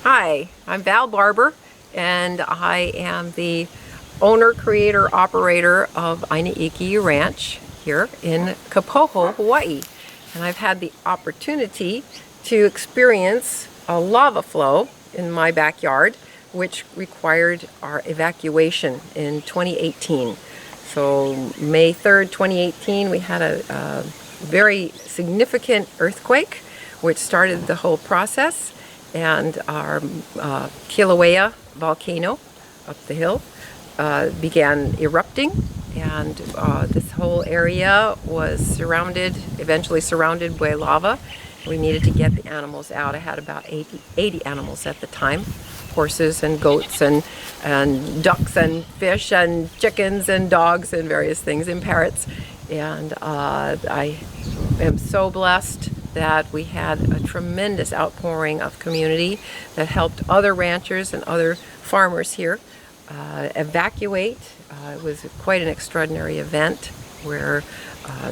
Hi, I'm Val Barber, and I am the owner, creator, operator of Aina Ranch here in Kapoho, Hawaii. And I've had the opportunity to experience a lava flow in my backyard, which required our evacuation in 2018. So May 3rd, 2018, we had a very significant earthquake, which started the whole process. And our Kilauea volcano up the hill began erupting, and this whole area was eventually surrounded by lava. We needed to get the animals out. I had about 80 animals at the time, horses and goats and ducks and fish and chickens and dogs and various things, and parrots. And I am so blessed that we had a tremendous outpouring of community that helped other ranchers and other farmers here evacuate. It was quite an extraordinary event where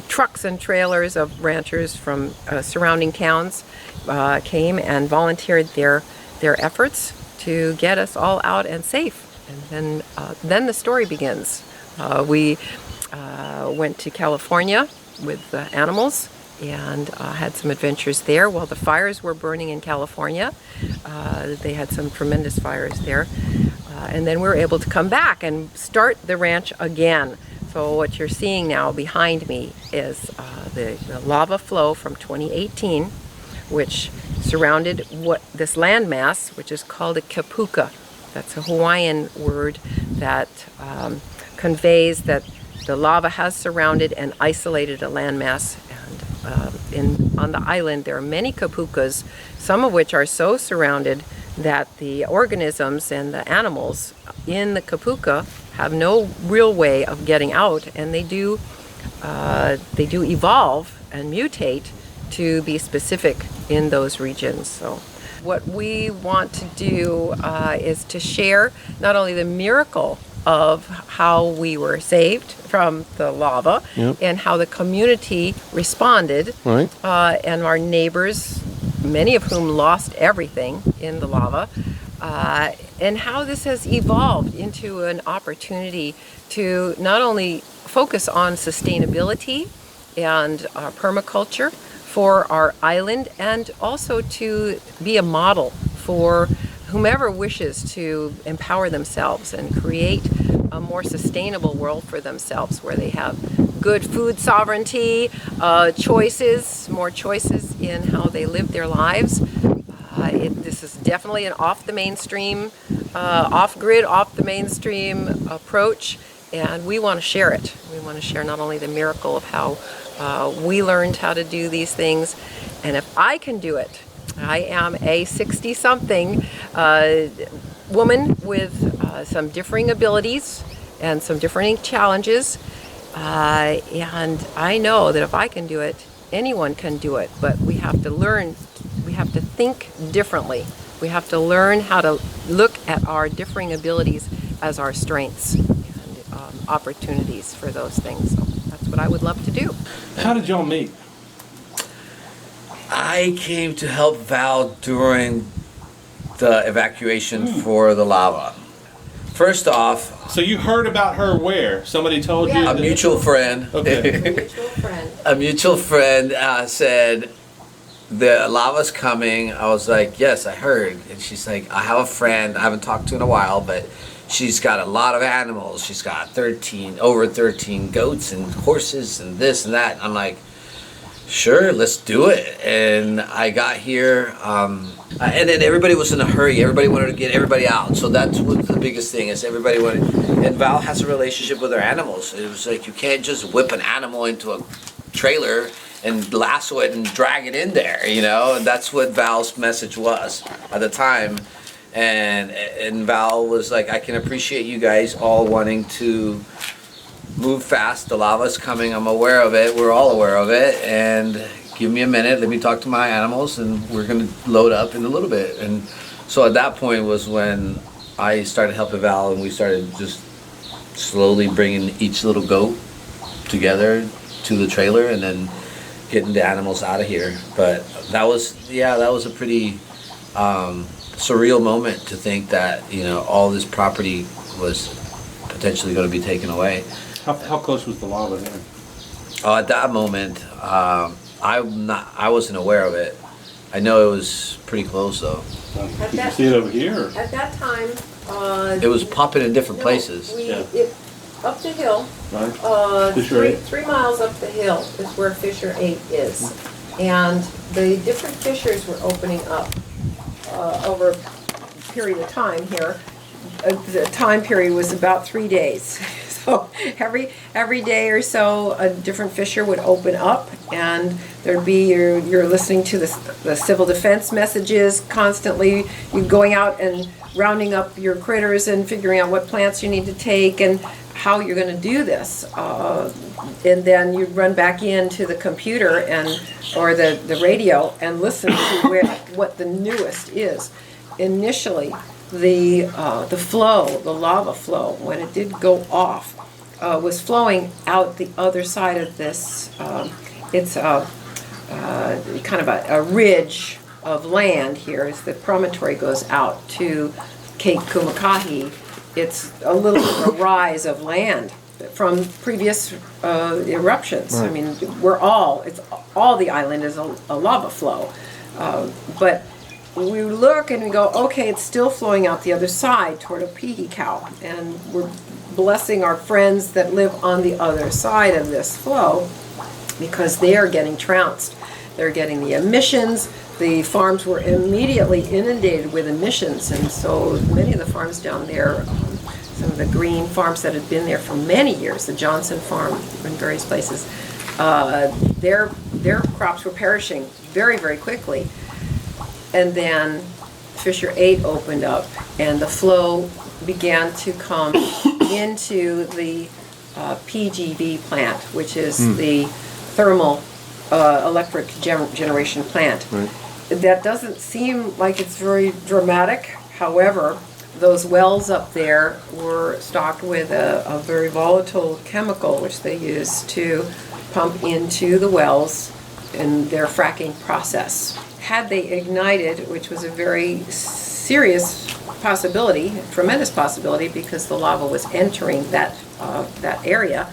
trucks and trailers of ranchers from surrounding towns came and volunteered their efforts to get us all out and safe. And then the story begins. We went to California with animals and had some adventures there while the fires were burning in California. They had some tremendous fires there. And then we were able to come back and start the ranch again. So what you're seeing now behind me is the lava flow from 2018, which surrounded this landmass, which is called a kapuka. That's a Hawaiian word that conveys that the lava has surrounded and isolated a landmass. On the island there are many kapukas, some of which are so surrounded that the organisms and the animals in the kapuka have no real way of getting out, and they do evolve and mutate to be specific in those regions. So what we want to do is to share not only the miracle of how we were saved from the lava, yep, and how the community responded, right, and our neighbors, many of whom lost everything in the lava, and how this has evolved into an opportunity to not only focus on sustainability and permaculture for our island, and also to be a model for whomever wishes to empower themselves and create a more sustainable world for themselves, where they have good food sovereignty, more choices in how they live their lives. This is definitely an off the mainstream approach, and we want to share it. We want to share not only the miracle of how we learned how to do these things, and if I can do it, I am a 60-something woman with some differing abilities and some differing challenges, and I know that if I can do it, anyone can do it. But we have to learn, we have to think differently. We have to learn how to look at our differing abilities as our strengths and opportunities for those things. So that's what I would love to do. How did y'all meet? I came to help Val during the evacuation for the lava. First off... So you heard about her where? Somebody told you? A mutual friend. Okay. A mutual friend said, the lava's coming. I was like, yes, I heard. And she's like, I have a friend, I haven't talked to in a while, but she's got a lot of animals. She's got over 13 goats and horses and this and that. I'm like, sure, let's do it. And I got here, and then everybody was in a hurry. Everybody wanted to get everybody out. So that's what the biggest thing is. Everybody wanted, and Val has a relationship with her animals. It was like, you can't just whip an animal into a trailer and lasso it and drag it in there, you know? And that's what Val's message was at the time. And Val was like, I can appreciate you guys all wanting to move fast. The lava's coming. I'm aware of it. We're all aware of it. And give me a minute. Let me talk to my animals, and we're going to load up in a little bit. And so at that point was when I started helping Val, and we started just slowly bringing each little goat together to the trailer, and then getting the animals out of here. But that was a pretty surreal moment to think that, all this property was potentially going to be taken away. How close was the lava then? At that moment, I wasn't aware of it. I know it was pretty close though. Did you see it over here? Or? At that time, It was popping in different places. Up the hill, Right. Fisher 8? 3 miles up the hill is where Fissure 8 is. And the different fissures were opening up over a period of time here. The time period was about 3 days. So every day or so, a different fissure would open up, and there'd be you're listening to the civil defense messages constantly. You're going out and rounding up your critters and figuring out what plants you need to take and how you're going to do this. And then you'd run back into the computer or the radio and listen to what the newest is. Initially, the lava flow, when it did go off, was flowing out the other side of this. It's kind of a ridge of land here as the promontory goes out to Cape Kumakahi. It's a little bit of a rise of land from previous eruptions. Right. I mean, all the island is a lava flow, but we look and we go, okay, it's still flowing out the other side toward Opihikau, and we're blessing our friends that live on the other side of this flow because they are getting trounced. They're getting the emissions. The farms were immediately inundated with emissions, and so many of the farms down there, some of the green farms that had been there for many years, the Johnson farm in various places, their crops were perishing very, very quickly. And then Fissure 8 opened up, and the flow began to come into the PGV plant, which is the thermal electric generation plant. Right. That doesn't seem like it's very dramatic. However, those wells up there were stocked with a very volatile chemical, which they use to pump into the wells in their fracking process. Had they ignited, which was a very serious possibility, tremendous possibility, because the lava was entering that area,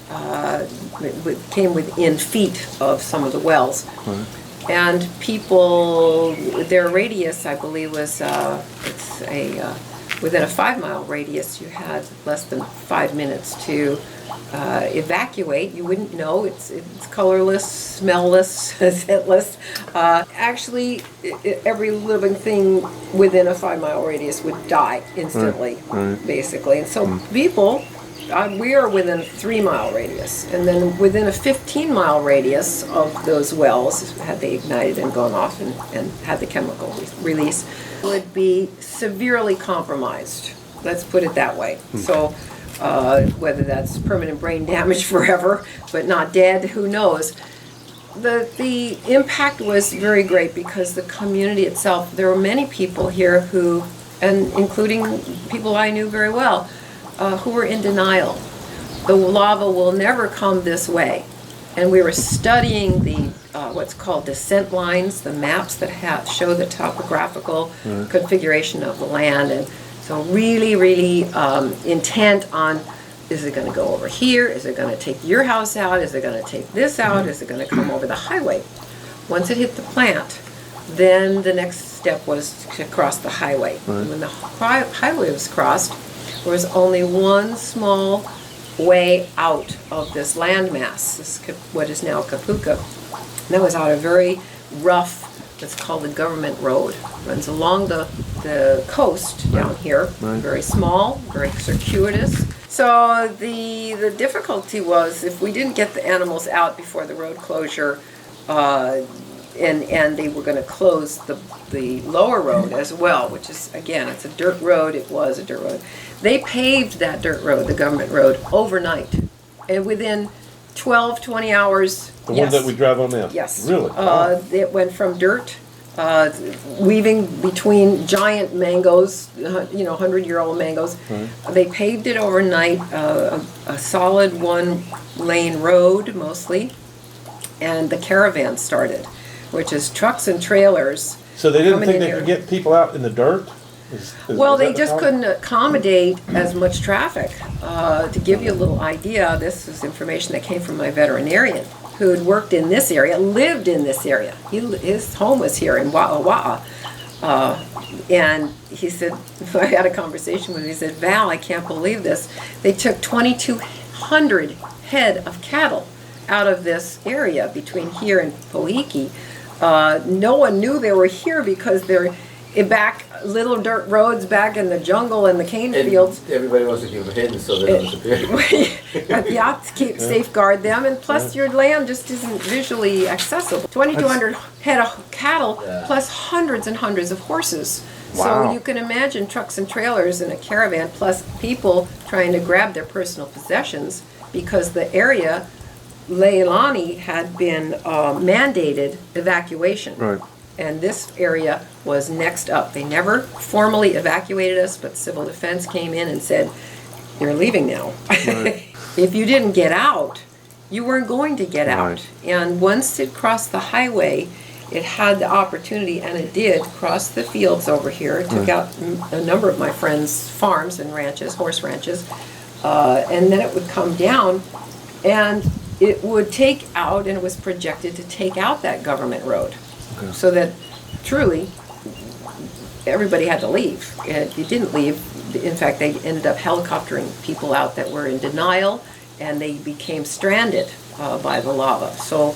it came within feet of some of the wells. Right. And people, their radius, I believe, was within a 5-mile radius, you had less than 5 minutes to evacuate. You wouldn't know. It's colorless, smellless, scentless. Actually, every living thing within a 5-mile radius would die instantly, basically. And so people, we are within a 3-mile radius. And then within a 15-mile radius of those wells, had they ignited and gone off and had the chemical release, would be severely compromised. Let's put it that way. So whether that's permanent brain damage forever, but not dead, who knows. The impact was very great because the community itself, there were many people here who, and including people I knew very well, who were in denial. The lava will never come this way. And we were studying the what's called descent lines, the maps that show the topographical configuration of the land. And so really, really intent on, is it going to go over here? Is it going to take your house out? Is it going to take this out? Is it going to come over the highway? Once it hit the plant, then the next step was to cross the highway. And when the highway was crossed, there was only one small way out of this landmass, what is now Kapuka. And that was out a very rough, what's called the government road. It runs along the coast down here, very small, very circuitous. So the difficulty was if we didn't get the animals out before the road closure, and they were going to close the lower road as well, which is, again, it's a dirt road. It was a dirt road. They paved that dirt road, the government road, overnight. And within 12, 20 hours, The one that we drive on now? Yes. Really? It went from dirt, weaving between giant mangoes, 100-year-old mangoes. They paved it overnight, a solid 1-lane road mostly, and the caravan started, which is trucks and trailers So they didn't coming think in they here. could get people out in the dirt? Well, is that they the just problem? couldn't accommodate as much traffic. To give you a little idea, this is information that came from my veterinarian who had worked in this area, lived in this area. His home was here in Waa Waa. And he said, I had a conversation with him, he said, Val, I can't believe this. They took 2,200 head of cattle out of this area between here and Poiki. No one knew they were here because they're back little dirt roads back in the jungle and the cane fields. Everybody wants to keep them hidden so they don't disappear. Yeah, to keep safeguard them, and plus your land just isn't visually accessible. 2,200 head of cattle plus hundreds and hundreds of horses. So Wow. you can imagine trucks and trailers in a caravan plus people trying to grab their personal possessions because the area, Leilani, had been mandated evacuation. Right. And this area was next up. They never formally evacuated us, but civil defense came in and said, you're leaving now. Right. If you didn't get out, you weren't going to get out. Right. And once it crossed the highway, it had the opportunity, and it did, cross the fields over here. It took out a number of my friends' farms and ranches, horse ranches. And then it would come down, and it would take out, and it was projected to take out that government road. So that truly, everybody had to leave. If you didn't leave, in fact, they ended up helicoptering people out that were in denial, and they became stranded by the lava. So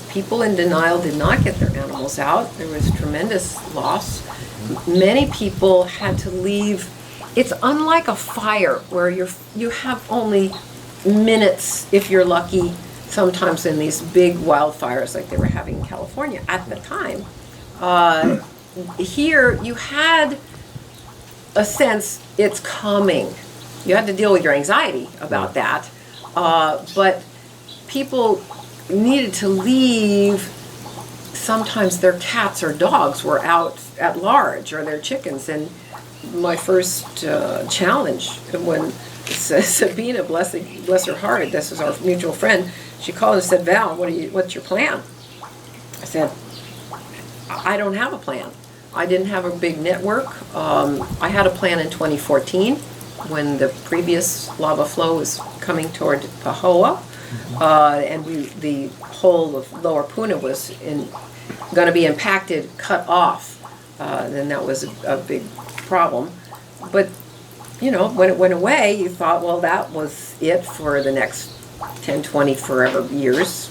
people in denial did not get their animals out. There was tremendous loss. Many people had to leave. It's unlike a fire where you have only minutes, if you're lucky, sometimes in these big wildfires like they were having in California at the time. Here, you had a sense it's coming. You had to deal with your anxiety about that. But people needed to leave. Sometimes their cats or dogs were out at large, or their chickens. And my first challenge, when Sabina, bless her heart, this is our mutual friend, she called and said, Val, what's your plan? I said, I don't have a plan. I didn't have a big network. I had a plan in 2014 when the previous lava flow was coming toward Pahoa, and the whole of Lower Puna was going to be impacted, cut off. Then that was a big problem. But when it went away, you thought, well, that was it for the next 10, 20, forever years.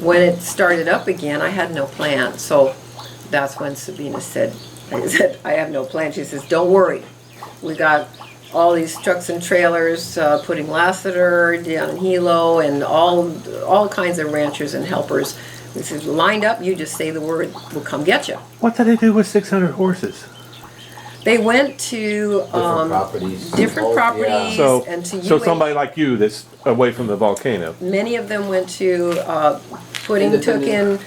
When it started up again, I had no plan. So that's when Sabina said, I have no plan. She says, don't worry. We got all these trucks and trailers putting Lassiter down in Hilo and all kinds of ranchers and helpers. We said, lined up, you just say the word, we'll come get you. What did they do with 600 horses? They went to different properties So, and to so somebody like you that's away from the volcano. Many of them went to took in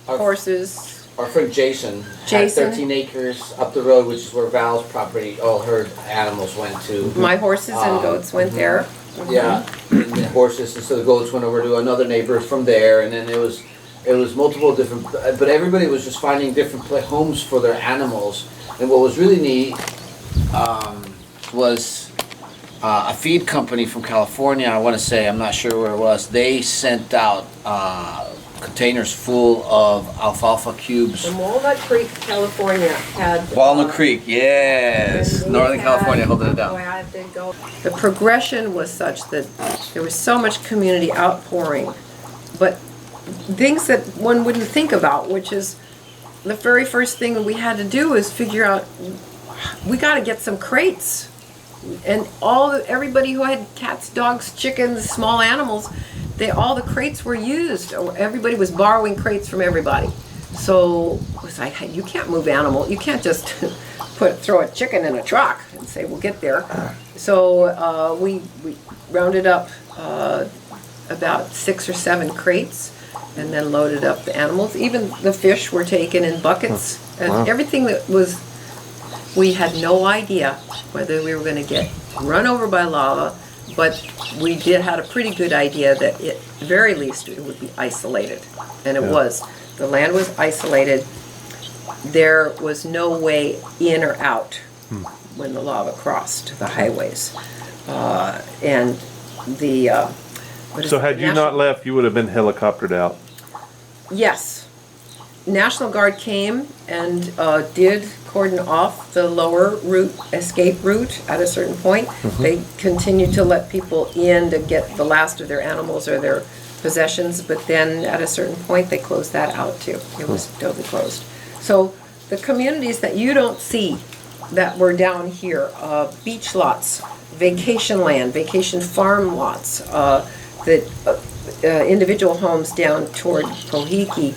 horses. Our friend Jason had Jason. 13 acres up the road, which is where Val's property, all her animals went to. My horses and goats went there. Yeah, and the horses, and so the goats went over to another neighbor from there, and then it was multiple different, but everybody was just finding different homes for their animals. And what was really neat was a feed company from California, I want to say, I'm not sure where it was, they sent out containers full of alfalfa cubes. In Walnut Creek, California had... Walnut Creek, yes! Northern California, holding it down. The progression was such that there was so much community outpouring, but things that one wouldn't think about, which is the very first thing that we had to do is figure out, we got to get some crates. And everybody who had cats, dogs, chickens, small animals, all the crates were used. Everybody was borrowing crates from everybody. So it was like, hey, you can't move animal. You can't just throw a chicken in a truck and say, we'll get there. So we rounded up about 6 or 7 crates and then loaded up the animals. Even the fish were taken in buckets. And everything that was, we had no idea whether we were going to get run over by lava, but we had a pretty good idea that at the very least it would be isolated. And it was. The land was isolated. there was no way in or out when the lava crossed the highways. And the what is So it, had the you not National- left, you would have been helicoptered out. Yes. National Guard came and did cordon off the lower route, escape route at a certain point. They continued to let people in to get the last of their animals or their possessions, but then at a certain point, they closed that out too. It was totally closed. So the communities that you don't see that were down here, beach lots, vacation land, vacation farm lots, individual homes down toward Pohiki,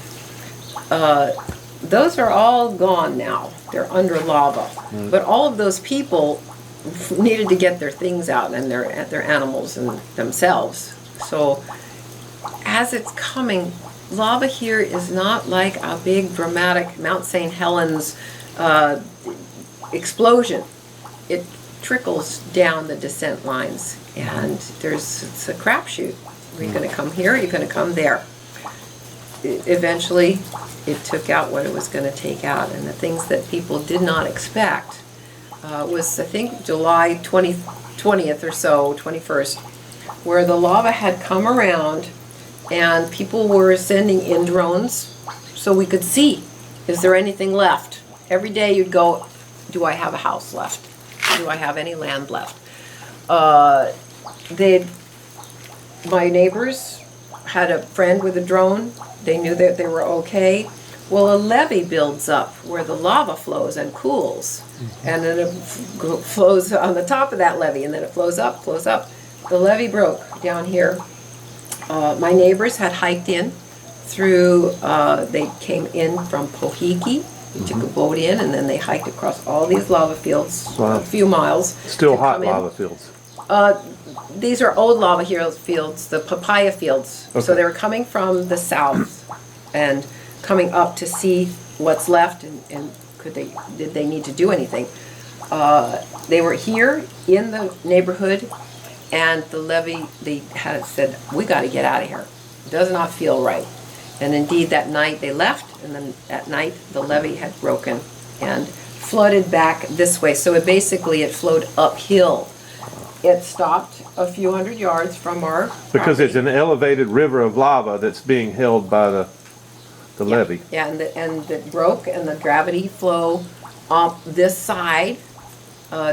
those are all gone now. They're under lava. But all of those people needed to get their things out and their animals and themselves. So as it's coming, lava here is not like a big dramatic Mount St. Helens explosion. It trickles down the descent lines, and it's a crapshoot. Are you going to come here? Are you going to come there? Eventually, it took out what it was going to take out, and the things that people did not expect was, I think, July 20th or so, 21st, where the lava had come around, and people were sending in drones so we could see, is there anything left? Every day you'd go, do I have a house left? Do I have any land left? My neighbors had a friend with a drone. They knew that they were okay. Well, a levee builds up where the lava flows and cools. And then it flows on the top of that levee, and then it flows up, flows up. The levee broke down here. My neighbors had hiked in through, they came in from Pohiki. They took a boat in, and then they hiked across all these lava fields, Wow. a few miles. Still to hot come in. lava fields. These are old lava fields, the papaya fields. So Okay. they were coming from the south and coming up to see what's left and did they need to do anything. They were here in the neighborhood, and the levee, they had said, we got to get out of here. It does not feel right. And indeed, that night they left, and then at night the levee had broken and flooded back this way. So it flowed uphill. It stopped a few hundred yards from our Because property. it's an elevated river of lava that's being held by the levee. Yeah, and it broke, and the gravity flow up this side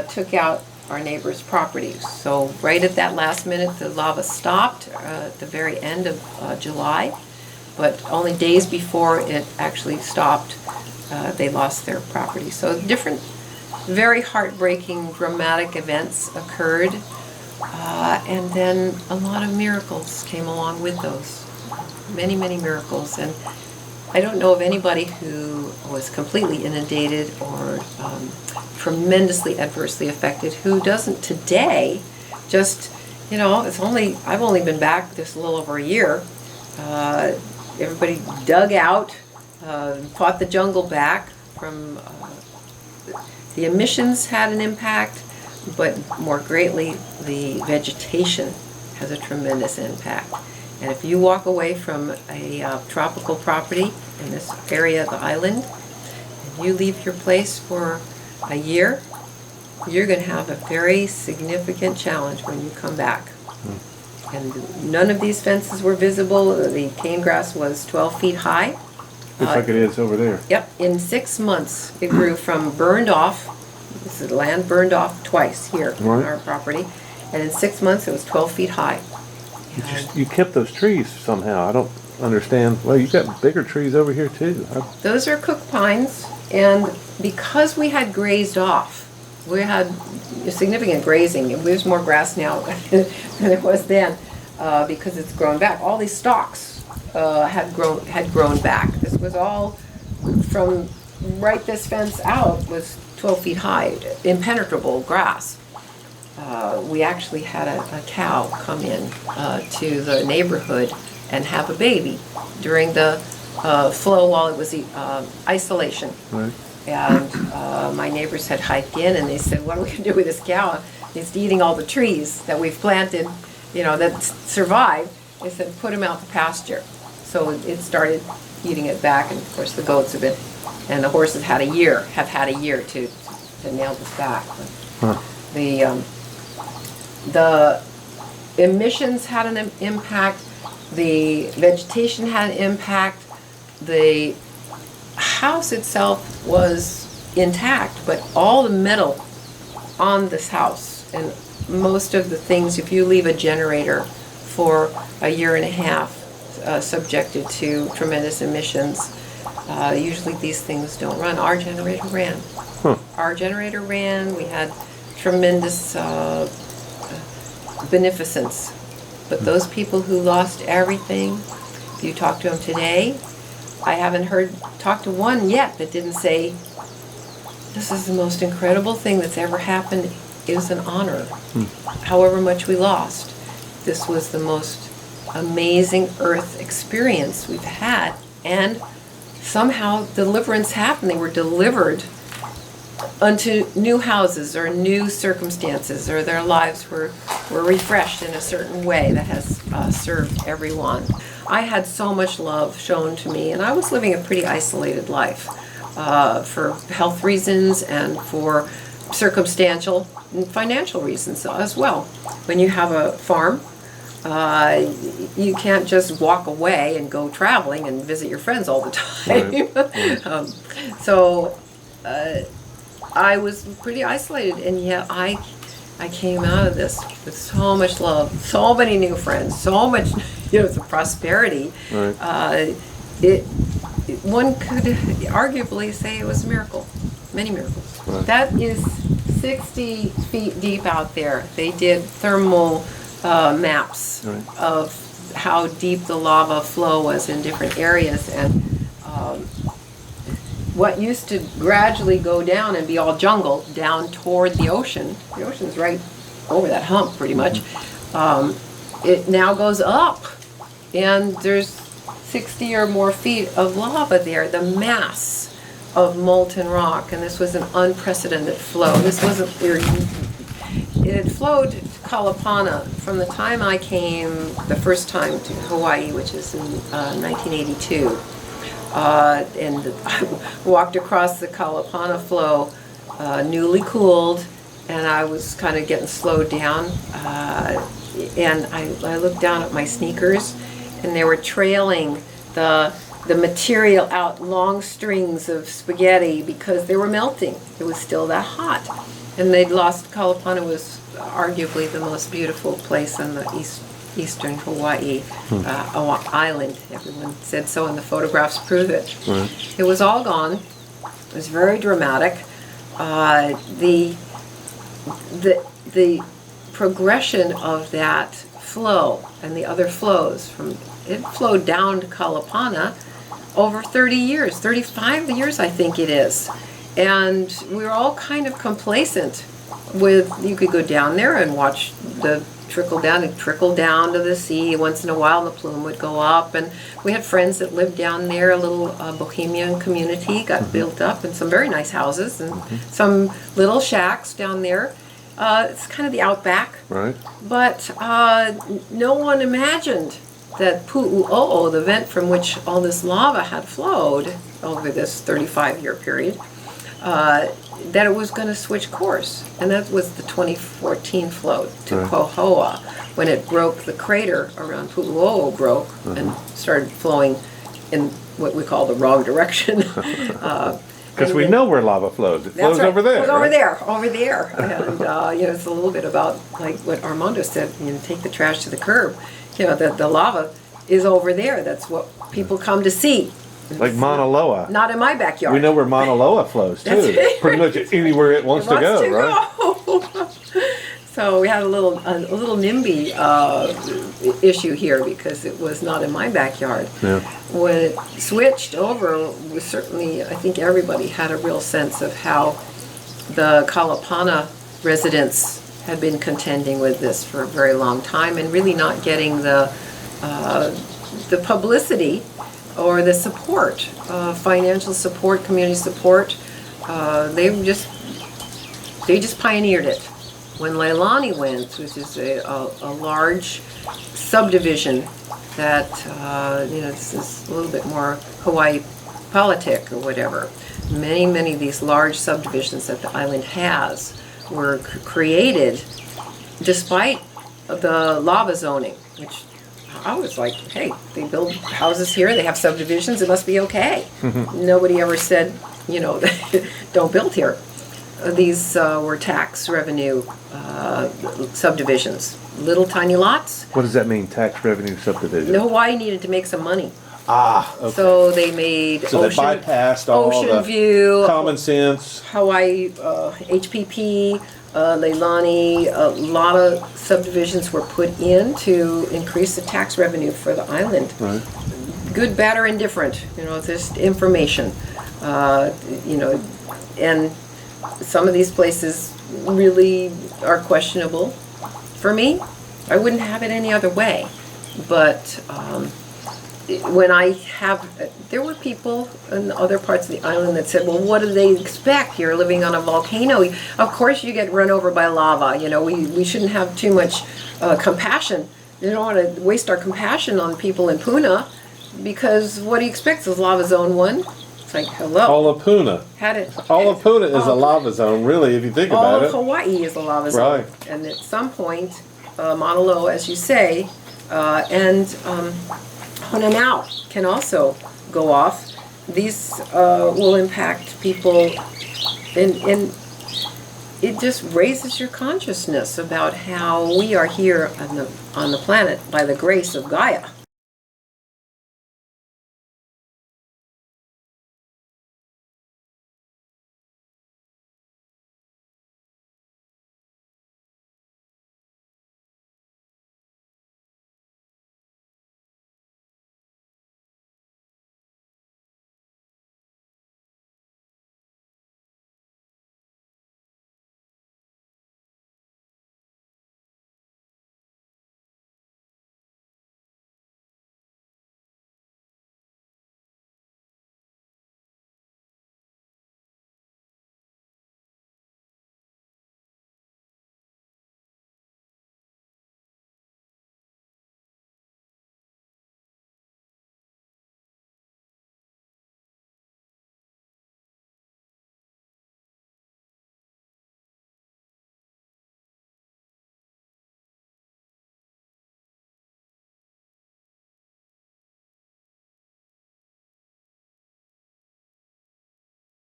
took out our neighbor's property. So right at that last minute, the lava stopped at the very end of July, but only days before it actually stopped, they lost their property. So different, very heartbreaking, dramatic events occurred, and then a lot of miracles came along with those. Many, many miracles. And I don't know of anybody who was completely inundated or tremendously adversely affected who doesn't today just, I've only been back just a little over a year. Everybody dug out, fought the jungle back from, the emissions had an impact, but more greatly, the vegetation has a tremendous impact. And if you walk away from a tropical property in this area of the island, and you leave your place for a year, you're going to have a very significant challenge when you come back. And none of these fences were visible. The cane grass was 12 feet high. Looks like it is over there. Yep, in 6 months, it grew from burned off, this is land burned off twice here on Right. our property, and in 6 months, it was 12 feet high. And You kept those trees somehow. I don't understand. Well, you got bigger trees over here too. those are cook pines, and because we had grazed off, we had significant grazing, and there's more grass now than there was then, because it's grown back. All these stalks had grown back. This was all from right this fence out was 12 feet high, impenetrable grass. We actually had a cow come in to the neighborhood and have a baby during the flow while it was isolation. Right. And my neighbors had hiked in, and they said, what are we going to do with this cow? It's eating all the trees that we've planted, that survived. They said, put him out to pasture. So it started eating it back, and of course the goats have been and the horses have had a year to nail this back. Huh. The emissions had an impact, the vegetation had an impact, the house itself was intact, but all the metal on this house and most of the things, if you leave a generator for a year and a half subjected to tremendous emissions, usually these things don't run. Our generator ran. Huh. Our generator ran. We had tremendous beneficence. But those people who lost everything, if you talk to them today, I haven't talked to one yet that didn't say, this is the most incredible thing that's ever happened. It was an honor. However much we lost, this was the most amazing earth experience we've had. And somehow deliverance happened. They were delivered unto new houses or new circumstances, or their lives were refreshed in a certain way that has served everyone. I had so much love shown to me, and I was living a pretty isolated life for health reasons and for circumstantial and financial reasons as well. When you have a farm, you can't just walk away and go traveling and visit your friends all the time. Right. So I was pretty isolated, and yet I came out of this with so much love, so many new friends, so much, the prosperity. Right. One could arguably say it was a miracle, many miracles. Right. That is 60 feet deep out there. They did thermal maps Right. of how deep the lava flow was in different areas, and what used to gradually go down and be all jungle down toward the ocean. The ocean's right over that hump pretty much. It now goes up, and there's 60 or more feet of lava there, the mass of molten rock, and this was an unprecedented flow. This wasn't, it had flowed to Kalapana from the time I came the first time to Hawaii, which is in 1982. And I walked across the Kalapana flow, newly cooled, and I was kind of getting slowed down. And I looked down at my sneakers, and they were trailing the material out long strings of spaghetti because they were melting. It was still that hot. And they'd lost, Kalapana was arguably the most beautiful place on the eastern Hawaii island. Everyone said so, and the photographs prove it. Right. It was all gone. It was very dramatic. The progression of that flow and the other flows it flowed down to Kalapana over 30 years, 35 years I think it is. And we were all kind of complacent with, you could go down there and watch the trickle down to the sea once in a while, and the plume would go up. And we had friends that lived down there. A little bohemian community got built up, and some very nice houses and some little shacks down there. It's kind of the outback. Right. But no one imagined that Pu'u'o'o, the vent from which all this lava had flowed over this 35-year period, that it was going to switch course. And that was the 2014 flow to Right. Kohoa, when it broke, the crater around Pu'u'o'o broke and started flowing in what we call the wrong direction. Because we know where lava flows. It flows right. over there. It was over right? there, over there. And it's a little bit about like what Armando said, take the trash to the curb. The lava is over there. That's what people come to see. Like Mauna Loa. Not in my backyard. We know where Mauna Loa flows too. That's right. Pretty much anywhere it wants to go, right? Go. So we had a little NIMBY issue here because it was not in my backyard. Yeah. When it switched over, we certainly, I think everybody had a real sense of how the Kalapana residents had been contending with this for a very long time and really not getting the publicity or the support, financial support, community support. They just pioneered it. When Leilani went, which is a large subdivision that, this is a little bit more Hawaii politic or whatever. Many of these large subdivisions that the island has were created despite the lava zoning, which I was like, hey, they build houses here, they have subdivisions, it must be okay. Nobody ever said, you know, don't build here. These were tax revenue subdivisions, little tiny lots. What does that mean, tax revenue subdivision? No, Hawaii needed to make some money. Okay. So they made So they bypassed all Ocean the View, common sense. Hawaii, HPP, Leilani, a lot of subdivisions were put in to increase the tax revenue for the island. Right. Good, bad, or indifferent, you know, just information. You know, and some of these places really are questionable. For me, I wouldn't have it any other way. But when there were people in other parts of the island that said, well, what do they expect? You're living on a volcano. Of course you get run over by lava. You know, we shouldn't have too much compassion. You don't want to waste our compassion on people in Puna, because what do you expect? Is lava zone 1? It's like, hello. All of Puna. All of Puna is a lava zone, really, if you think all about of it. Hawaii is a lava zone. Right. And at some point, Mauna Loa, as you say, and Honanau can also go off. These will impact people, and it just raises your consciousness about how we are here on the planet by the grace of Gaia.